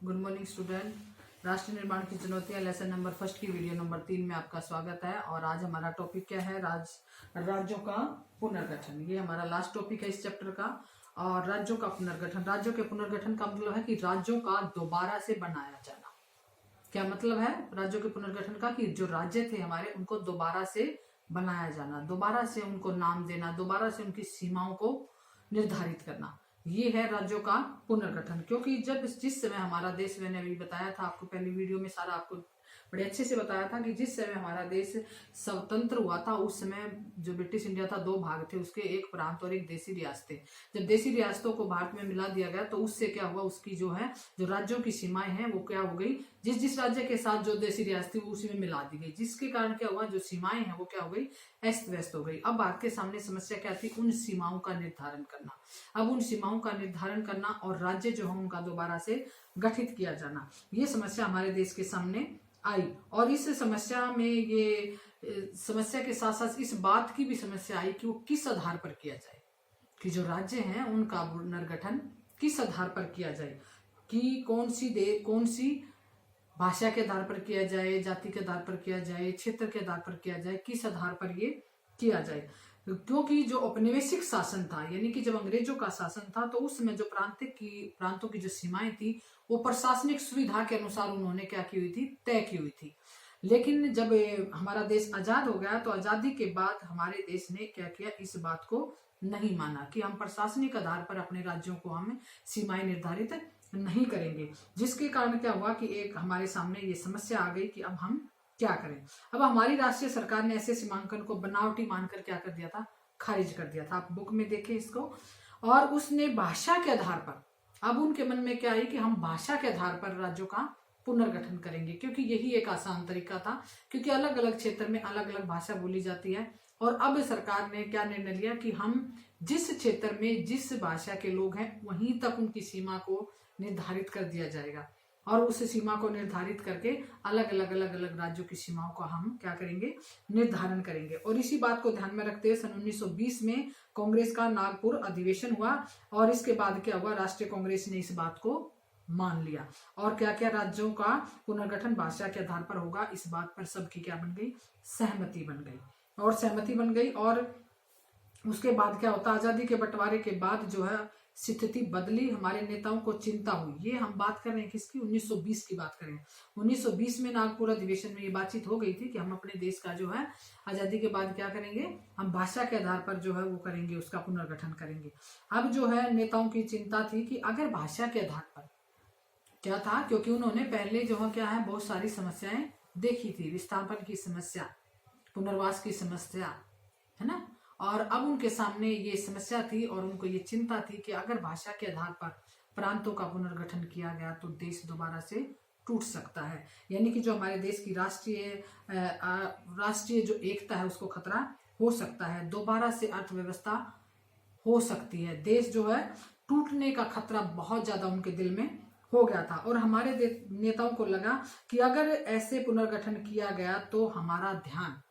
Good morning student. राष्ट्र निर्माण की चुनौतियां लेसन नंबर फर्स्ट की वीडियो नंबर 3 में आपका स्वागत है। और आज हमारा टॉपिक क्या है? राज्यों का पुनर्गठन। ये हमारा लास्ट टॉपिक है इस चैप्टर का। और राज्यों का पुनर्गठन, राज्यों के पुनर्गठन का मतलब है कि राज्यों का दोबारा से बनाया जाना। क्या मतलब है राज्यों के पुनर्गठन का? कि जो राज्य थे हमारे उनको दोबारा से बनाया जाना, दोबारा से उनको नाम देना, दोबारा से उनकी सीमाओं को निर्धारित करना, ये है राज्यों का पुनर्गठन। क्योंकि जब जिस समय हमारा देश, मैंने अभी बताया था आपको पहली वीडियो में, सारा आपको बड़े अच्छे से बताया था कि जिस समय हमारा देश स्वतंत्र हुआ था उस समय जो ब्रिटिश इंडिया था, दो भाग थे उसके, एक प्रांत और एक देसी रियासतें। जब देसी रियासतों को भारत में मिला दिया गया तो उससे क्या हुआ, उसकी जो है जो राज्यों की सीमाएं हैं वो क्या हो गई, जिस जिस राज्य के साथ जो देसी रियासत थी वो उसी में मिला दी गई, जिसके कारण क्या हुआ, जो सीमाएं हैं वो क्या हो गई, अस्त व्यस्त हो गई। अब भारत के सामने समस्या क्या थी, उन सीमाओं का निर्धारण करना। अब उन सीमाओं का निर्धारण करना और राज्य जो है उनका दोबारा से गठित किया जाना, ये समस्या हमारे देश के सामने आई। और इस समस्या में ये समस्या के साथ साथ इस बात की भी समस्या आई कि वो किस आधार पर किया जाए, कि जो राज्य हैं उनका पुनर्गठन किस आधार पर किया जाए, कि कौन सी भाषा के आधार पर किया जाए, जाति के आधार पर किया जाए, क्षेत्र के आधार पर किया जाए, किस आधार पर ये किया जाए। क्योंकि जो औपनिवेशिक शासन था, यानी कि जब अंग्रेजों का शासन था तो उस समय जो प्रांतों की जो सीमाएं थी वो प्रशासनिक सुविधा के अनुसार उन्होंने क्या की हुई थी, तय की हुई थी। लेकिन जब हमारा देश आजाद हो गया तो आजादी के बाद हमारे देश ने क्या किया, इस बात को नहीं माना कि हम प्रशासनिक आधार पर अपने राज्यों को हम सीमाएं निर्धारित नहीं करेंगे। जिसके कारण क्या हुआ कि एक हमारे सामने ये समस्या आ गई कि अब हम क्या करें। अब हमारी राष्ट्रीय सरकार ने ऐसे सीमांकन को बनावटी मानकर क्या कर दिया था, खारिज कर दिया था। आप बुक में देखें इसको। और उसने भाषा के आधार पर, अब उनके मन में क्या आई कि हम भाषा के आधार पर राज्यों का पुनर्गठन करेंगे, क्योंकि यही एक आसान तरीका था, क्योंकि अलग अलग क्षेत्र में अलग अलग भाषा बोली जाती है। और अब सरकार ने क्या निर्णय लिया कि हम जिस क्षेत्र में जिस भाषा के लोग हैं वहीं तक उनकी सीमा को निर्धारित कर दिया जाएगा। और उस सीमा को निर्धारित करके अलग अलग राज्यों की सीमाओं को हम क्या करेंगे, निर्धारण करेंगे। और इसी बात को ध्यान में रखते हुए सन 1920 में कांग्रेस का नागपुर अधिवेशन हुआ। और इसके बाद क्या हुआ, राष्ट्रीय कांग्रेस ने इस बात को मान लिया। और क्या क्या राज्यों का पुनर्गठन भाषा के आधार पर होगा, इस बात पर सबकी क्या बन गई, सहमति बन गई। और सहमति बन गई। और उसके बाद क्या होता, आजादी के बंटवारे के बाद जो है स्थिति बदली, हमारे नेताओं को चिंता हुई। ये हम बात कर रहे हैं किसकी, 1920 की बात करें। 1920 में नागपुर अधिवेशन में ये बातचीत हो गई थी कि हम अपने देश का जो है आजादी के बाद क्या करेंगे, हम भाषा के आधार पर जो है वो करेंगे, उसका पुनर्गठन करेंगे। अब जो है नेताओं की चिंता थी कि अगर भाषा के आधार पर क्या था, क्योंकि उन्होंने पहले जो है क्या है बहुत सारी समस्याएं देखी थी, विस्थापन की समस्या, पुनर्वास की समस्या, है ना। और अब उनके सामने ये समस्या थी और उनको ये चिंता थी कि अगर भाषा के आधार पर प्रांतों का पुनर्गठन किया गया तो देश दोबारा से टूट सकता है। यानी कि जो हमारे देश की राष्ट्रीय जो एकता है उसको खतरा हो सकता है, दोबारा से अर्थव्यवस्था हो सकती है, देश जो है टूटने का खतरा बहुत ज्यादा उनके दिल में हो गया था। और हमारे नेताओं को लगा कि अगर ऐसे पुनर्गठन किया गया तो हमारा ध्यान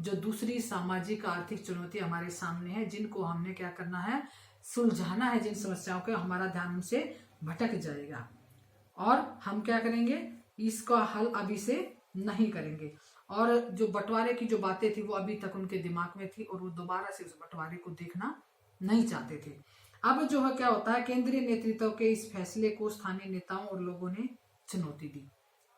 जो दूसरी सामाजिक आर्थिक चुनौती हमारे सामने है, जिनको हमने क्या करना है, सुलझाना है, जिन समस्याओं का हमारा ध्यान उनसे भटक जाएगा और हम क्या करेंगे, इसका हल अभी से नहीं करेंगे। और जो बंटवारे की जो बातें थी वो अभी तक उनके दिमाग में थी और वो दोबारा से उस बंटवारे को देखना नहीं चाहते थे। अब जो है क्या होता है, केंद्रीय नेतृत्व के इस फैसले को स्थानीय नेताओं और लोगों ने चुनौती दी।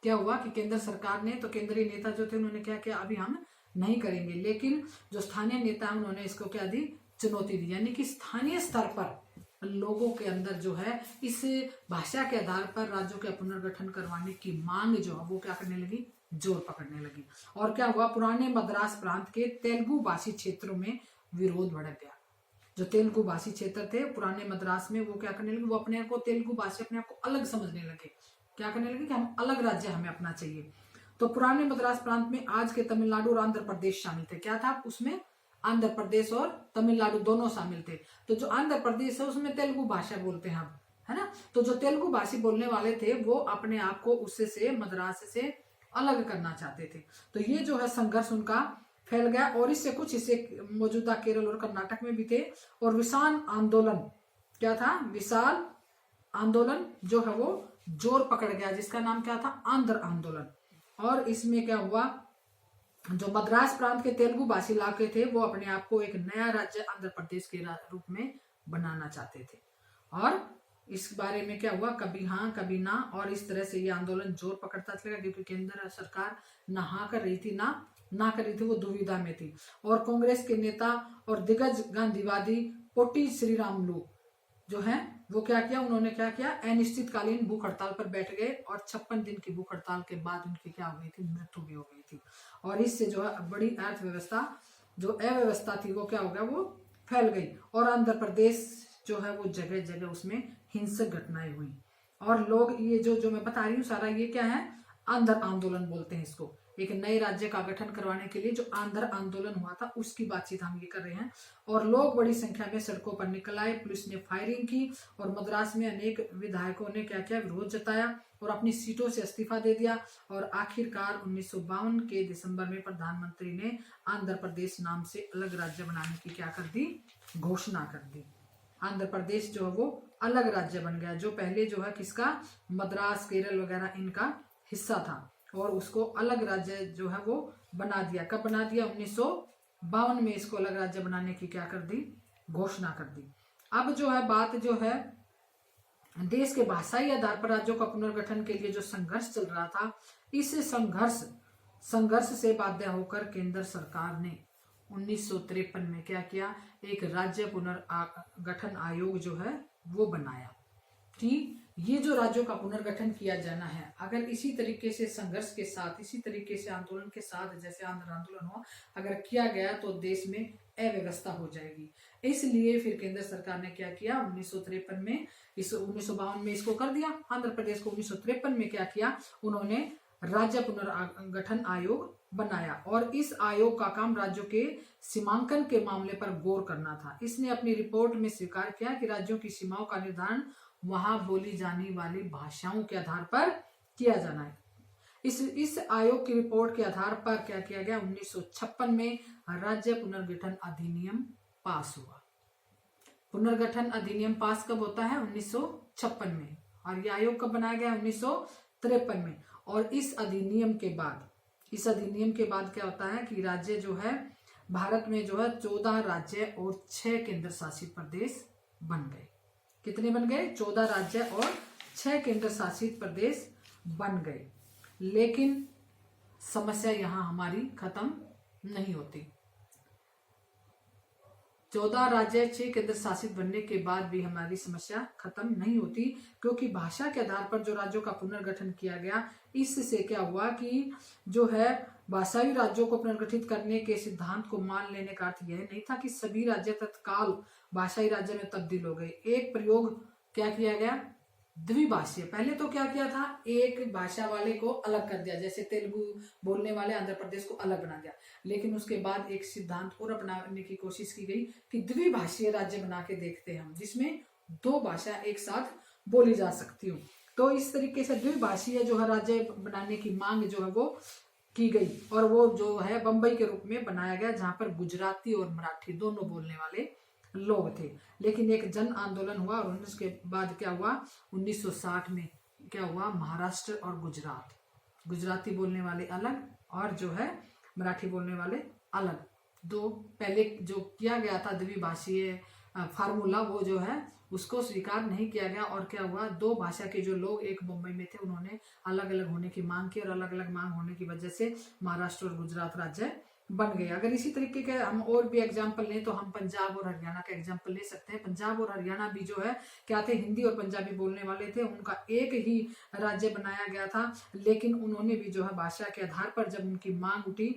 क्या हुआ कि केंद्र सरकार ने, तो केंद्रीय नेता जो थे उन्होंने क्या किया, अभी हम नहीं करेंगे। लेकिन जो स्थानीय नेता है उन्होंने इसको क्या दी, चुनौती दी। यानी कि स्थानीय स्तर पर लोगों के अंदर जो है इस भाषा के आधार पर राज्यों का पुनर्गठन करवाने की मांग जो है वो क्या करने लगी, जोर पकड़ने लगी। और क्या हुआ, पुराने मद्रास प्रांत के तेलुगु भाषी क्षेत्रों में विरोध भड़क गया। जो तेलुगु भाषी क्षेत्र थे पुराने मद्रास में, वो क्या करने लगे, वो अपने को तेलुगु भाषी अपने आप को अलग समझने लगे। क्या करने लगे कि हम अलग राज्य हमें अपना चाहिए। तो पुराने मद्रास प्रांत में आज के तमिलनाडु और आंध्र प्रदेश शामिल थे। क्या था उसमें, आंध्र प्रदेश और तमिलनाडु दोनों शामिल थे। तो जो आंध्र प्रदेश है उसमें तेलुगु भाषा बोलते हैं अब, है ना। तो जो तेलुगु भाषी बोलने वाले थे वो अपने आप को उससे से मद्रास से अलग करना चाहते थे। तो ये जो है संघर्ष उनका फैल गया। और इससे कुछ हिस्से मौजूदा केरल और कर्नाटक में भी थे। और विशाल आंदोलन क्या था, विशाल आंदोलन जो है वो जोर पकड़ गया, जिसका नाम क्या था, आंध्र आंदोलन। और इसमें क्या हुआ, जो मद्रास प्रांत के तेलुगु भाषी इलाके थे वो अपने आप को एक नया राज्य आंध्र प्रदेश के रूप में बनाना चाहते थे। और इस बारे में क्या हुआ, कभी हाँ कभी ना, और इस तरह से ये आंदोलन जोर पकड़ता चलेगा, क्योंकि केंद्र सरकार ना हाँ कर रही थी ना कर रही थी, वो दुविधा में थी। और कांग्रेस के नेता और दिग्गज गांधीवादी पोटी श्रीरामुलु जो है वो क्या किया, उन्होंने क्या किया, अनिश्चितकालीन भूख हड़ताल पर बैठ गए, और 56 दिन की भूख हड़ताल के बाद उनकी क्या हो गई थी, मृत्यु भी हो गई थी। और इससे जो है बड़ी अर्थव्यवस्था जो अव्यवस्था थी वो क्या हो गया, वो फैल गई। और आंध्र प्रदेश जो है वो जगह जगह उसमें हिंसक घटनाएं हुई। और लोग ये जो मैं बता रही हूँ सारा ये क्या है, आंध्र आंदोलन बोलते हैं इसको। एक नए राज्य का गठन करवाने के लिए जो आंध्र आंदोलन हुआ था उसकी बातचीत हम ये कर रहे हैं। और लोग बड़ी संख्या में सड़कों पर निकल आए, पुलिस ने फायरिंग की, और मद्रास में अनेक विधायकों ने क्या किया, विरोध जताया और अपनी सीटों से इस्तीफा दे दिया। और आखिरकार 1952 के दिसंबर में प्रधानमंत्री ने आंध्र प्रदेश नाम से अलग राज्य बनाने की क्या कर दी, घोषणा कर दी। आंध्र प्रदेश जो है वो अलग राज्य बन गया, जो पहले जो है किसका, मद्रास केरल वगैरह इनका हिस्सा था, और उसको अलग राज्य जो है वो बना दिया। कब बना दिया, 1952 में इसको अलग राज्य बनाने की क्या कर दी, घोषणा कर दी। अब जो है बात जो है देश के भाषाई आधार पर राज्यों का पुनर्गठन के लिए जो संघर्ष चल रहा था, इस संघर्ष से बाध्य होकर केंद्र सरकार ने 1953 में क्या किया, एक राज्य पुनर्गठन आयोग जो है वो बनाया कि ये जो राज्यों का पुनर्गठन किया जाना है, अगर इसी तरीके से संघर्ष के साथ, इसी तरीके से आंदोलन के साथ जैसे आंध्र आंदोलन हुआ अगर किया गया तो देश में अव्यवस्था हो जाएगी। इसलिए फिर केंद्र सरकार ने क्या किया, 1953 में 1952 में इसको कर दिया आंध्र प्रदेश को। 1953 में क्या किया, उन्होंने राज्य पुनर्गठन आयोग बनाया, और इस आयोग का काम राज्यों के सीमांकन के मामले पर गौर करना था। इसने अपनी रिपोर्ट में स्वीकार किया कि राज्यों की सीमाओं का निर्धारण वहां बोली जाने वाली भाषाओं के आधार पर किया जाना है। इस आयोग की रिपोर्ट के आधार पर क्या किया गया, 1956 में राज्य पुनर्गठन अधिनियम पास हुआ। पुनर्गठन अधिनियम पास कब होता है, 1956 में, और ये आयोग कब बनाया गया, 1953 में। और इस अधिनियम के बाद क्या होता है कि राज्य जो है भारत में जो है 14 राज्य और 6 केंद्र शासित प्रदेश बन गए। कितने बन गए, 14 राज्य और 6 केंद्र शासित प्रदेश बन गए। लेकिन समस्या यहां हमारी खत्म नहीं होती। 14 राज्य 6 केंद्र शासित बनने के बाद भी हमारी समस्या खत्म नहीं होती, क्योंकि भाषा के आधार पर जो राज्यों का पुनर्गठन किया गया, इससे क्या हुआ कि जो है भाषाई राज्यों को पुनर्गठित करने के सिद्धांत को मान लेने का अर्थ यह नहीं था कि सभी राज्य तत्काल भाषाई राज्य में तब्दील हो गए। एक प्रयोग क्या किया गया, द्विभाषीय। पहले तो क्या किया था, एक भाषा वाले को अलग कर दिया, जैसे तेलुगु बोलने वाले आंध्र प्रदेश को अलग बना दिया। लेकिन उसके बाद एक सिद्धांत और अपनाने की कोशिश की गई कि द्विभाषीय राज्य बना के देखते हैं हम, जिसमें 2 भाषा एक साथ बोली जा सकती हो। तो इस तरीके से द्विभाषीय जो है राज्य बनाने की मांग जो है वो की गई, और वो जो है बंबई के रूप में बनाया गया, जहां पर गुजराती और मराठी दोनों बोलने वाले लोग थे। लेकिन एक जन आंदोलन हुआ, और उसके बाद क्या हुआ, 1960 में क्या हुआ, महाराष्ट्र और गुजराती बोलने वाले अलग और जो है मराठी बोलने वाले अलग, दो पहले जो किया गया था द्विभाषीय फार्मूला वो जो है उसको स्वीकार नहीं किया गया। और क्या हुआ, 2 भाषा के जो लोग एक मुंबई में थे उन्होंने अलग अलग होने की मांग की, और अलग अलग मांग होने की वजह से महाराष्ट्र और गुजरात राज्य बन गए। अगर इसी तरीके के हम और भी एग्जाम्पल लें तो हम पंजाब और हरियाणा का एग्जाम्पल ले सकते हैं। पंजाब और हरियाणा भी जो है क्या थे, हिंदी और पंजाबी बोलने वाले थे, उनका एक ही राज्य बनाया गया था। लेकिन उन्होंने भी जो है भाषा के आधार पर जब उनकी मांग उठी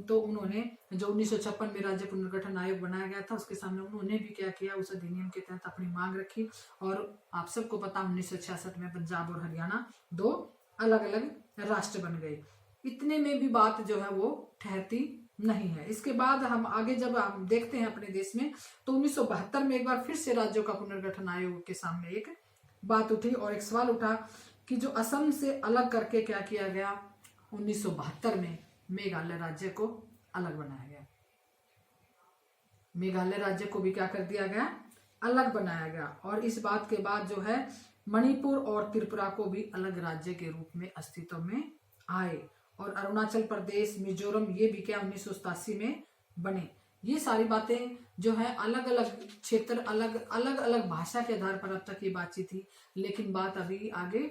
तो उन्होंने जो 1956 में राज्य पुनर्गठन आयोग बनाया गया था उसके सामने उन्होंने भी क्या किया, उस अधिनियम के तहत अपनी मांग रखी। और आप सबको पता 1966 में पंजाब और हरियाणा 2 अलग अलग राष्ट्र बन गए। इतने में भी बात जो है वो ठहरती नहीं है। इसके बाद हम आगे जब हम देखते हैं अपने देश में तो 1972 में एक बार फिर से राज्यों का पुनर्गठन आयोग के सामने एक बात उठी और एक सवाल उठा कि जो असम से अलग करके क्या किया गया, 1972 में मेघालय राज्य को अलग बनाया गया। मेघालय राज्य को भी क्या कर दिया गया, अलग बनाया गया। और इस बात के बाद जो है मणिपुर और त्रिपुरा को भी अलग राज्य के रूप में अस्तित्व में आए, और अरुणाचल प्रदेश, मिजोरम ये भी क्या 1987 में बने। ये सारी बातें जो है अलग अलग क्षेत्र, अलग अलग भाषा के आधार पर अब तक ये बातचीत थी, लेकिन बात अभी आगे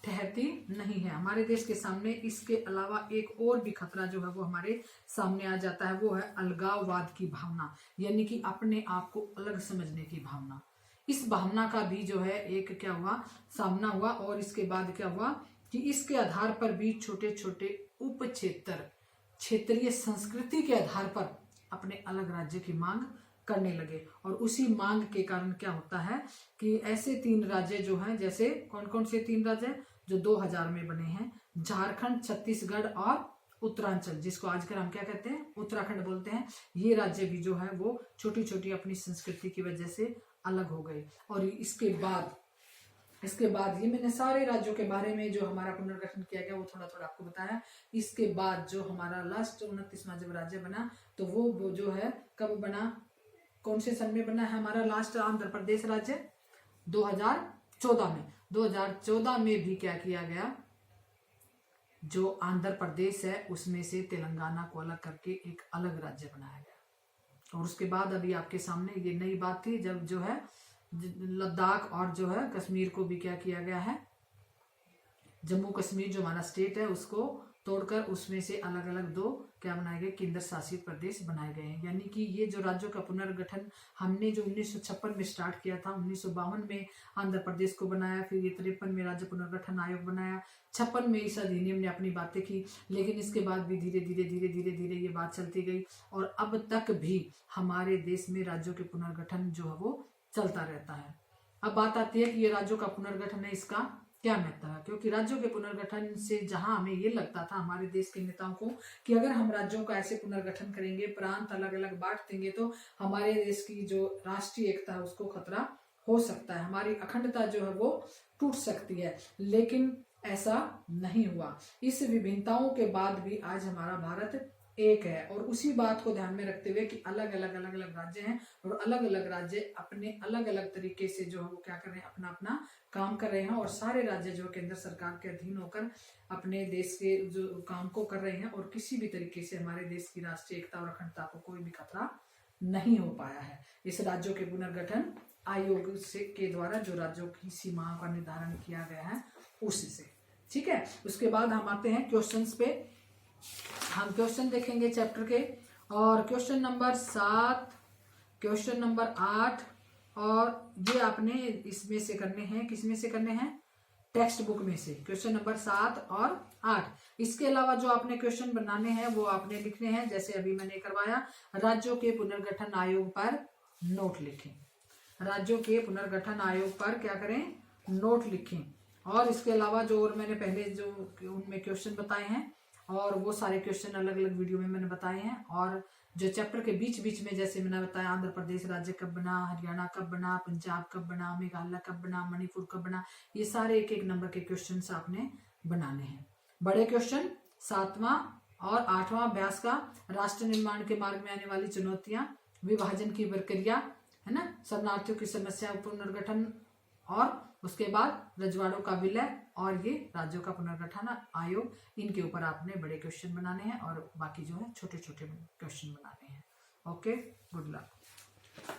ठहरती नहीं है। हमारे देश के सामने इसके अलावा एक और भी खतरा जो है वो हमारे सामने आ जाता है, वो है अलगाववाद की भावना, यानी कि अपने आप को अलग समझने की भावना। इस भावना का भी जो है एक क्या हुआ, सामना हुआ, और इसके बाद क्या हुआ कि इसके आधार पर भी छोटे छोटे उप क्षेत्र, क्षेत्रीय संस्कृति के आधार पर अपने अलग राज्य की मांग करने लगे। और उसी मांग के कारण क्या होता है कि ऐसे 3 राज्य जो हैं, जैसे कौन कौन से 3 राज्य जो 2000 में बने हैं, झारखंड, छत्तीसगढ़ और उत्तरांचल, जिसको आजकल हम क्या कहते हैं, उत्तराखंड बोलते हैं। ये राज्य भी जो है वो छोटी छोटी अपनी संस्कृति की वजह से अलग हो गए। और इसके बाद ये मैंने सारे राज्यों के बारे में जो हमारा पुनर्गठन किया गया वो थोड़ा थोड़ा आपको बताया। इसके बाद जो हमारा लास्ट 29वां जब राज्य बना, तो वो जो है कब बना, कौन से सन में बना है हमारा लास्ट आंध्र प्रदेश राज्य, 2014 में। 2014 में भी क्या किया गया, जो आंध्र प्रदेश है उसमें से तेलंगाना को अलग करके एक अलग राज्य बनाया गया। और उसके बाद अभी आपके सामने ये नई बात थी, जब जो है लद्दाख और जो है कश्मीर को भी क्या किया गया है, जम्मू कश्मीर जो हमारा स्टेट है उसको तोड़कर उसमें से अलग अलग 2 क्या बनाए गए, केंद्र शासित प्रदेश बनाए गए हैं। यानी कि ये जो राज्यों का पुनर्गठन हमने जो 1956 में स्टार्ट किया था, 1952 में आंध्र प्रदेश को बनाया, फिर ये 53 में राज्य पुनर्गठन आयोग बनाया, 56 में इस अधिनियम ने अपनी बातें की, लेकिन इसके बाद भी धीरे धीरे ये बात चलती गई, और अब तक भी हमारे देश में राज्यों के पुनर्गठन जो है वो चलता रहता है। अब बात आती है कि ये राज्यों का पुनर्गठन है, इसका क्या महत्व है, क्योंकि राज्यों के पुनर्गठन से जहां हमें ये लगता था हमारे देश के नेताओं को कि अगर हम राज्यों का ऐसे पुनर्गठन करेंगे, प्रांत अलग अलग बांट देंगे, तो हमारे देश की जो राष्ट्रीय एकता है उसको खतरा हो सकता है, हमारी अखंडता जो है वो टूट सकती है। लेकिन ऐसा नहीं हुआ। इस विभिन्नताओं के बाद भी आज हमारा भारत एक है, और उसी बात को ध्यान में रखते हुए कि अलग अलग राज्य हैं, और अलग अलग राज्य अपने अलग अलग तरीके से जो है वो क्या कर रहे हैं, अपना अपना काम कर रहे हैं, और सारे राज्य जो केंद्र सरकार के अधीन होकर अपने देश के जो काम को कर रहे हैं, और किसी भी तरीके से हमारे देश की राष्ट्रीय एकता और अखंडता को कोई भी खतरा नहीं हो पाया है। इस राज्यों के पुनर्गठन आयोग से के द्वारा जो राज्यों की सीमाओं का निर्धारण किया गया है उससे, ठीक है। उसके बाद हम आते हैं क्वेश्चंस पे। हम क्वेश्चन देखेंगे चैप्टर के, और क्वेश्चन नंबर 7, क्वेश्चन नंबर 8, और ये आपने इसमें से करने हैं, किसमें से करने हैं, टेक्स्ट बुक में से, क्वेश्चन नंबर 7 और 8। इसके अलावा जो आपने क्वेश्चन बनाने हैं वो आपने लिखने हैं, जैसे अभी मैंने करवाया, राज्यों के पुनर्गठन आयोग पर नोट लिखें। राज्यों के पुनर्गठन आयोग पर क्या करें, नोट लिखें। और इसके अलावा जो और मैंने पहले जो उनमें क्वेश्चन बताए हैं, और वो सारे क्वेश्चन अलग अलग वीडियो में मैंने बताए हैं। और जो चैप्टर के बीच बीच में जैसे मैंने बताया, आंध्र प्रदेश राज्य कब बना, हरियाणा कब बना, पंजाब कब बना, मेघालय कब बना, मणिपुर कब बना, ये सारे एक एक नंबर के क्वेश्चन आपने बनाने हैं। बड़े क्वेश्चन 7वां और 8वां अभ्यास का, राष्ट्र निर्माण के मार्ग में आने वाली चुनौतियां, विभाजन की प्रक्रिया है ना, शरणार्थियों की समस्या, पुनर्गठन, और उसके बाद रजवाड़ों का विलय, और ये राज्यों का पुनर्गठन आयोग, इनके ऊपर आपने बड़े क्वेश्चन बनाने हैं, और बाकी जो है छोटे छोटे क्वेश्चन बनाने हैं। Okay, good luck.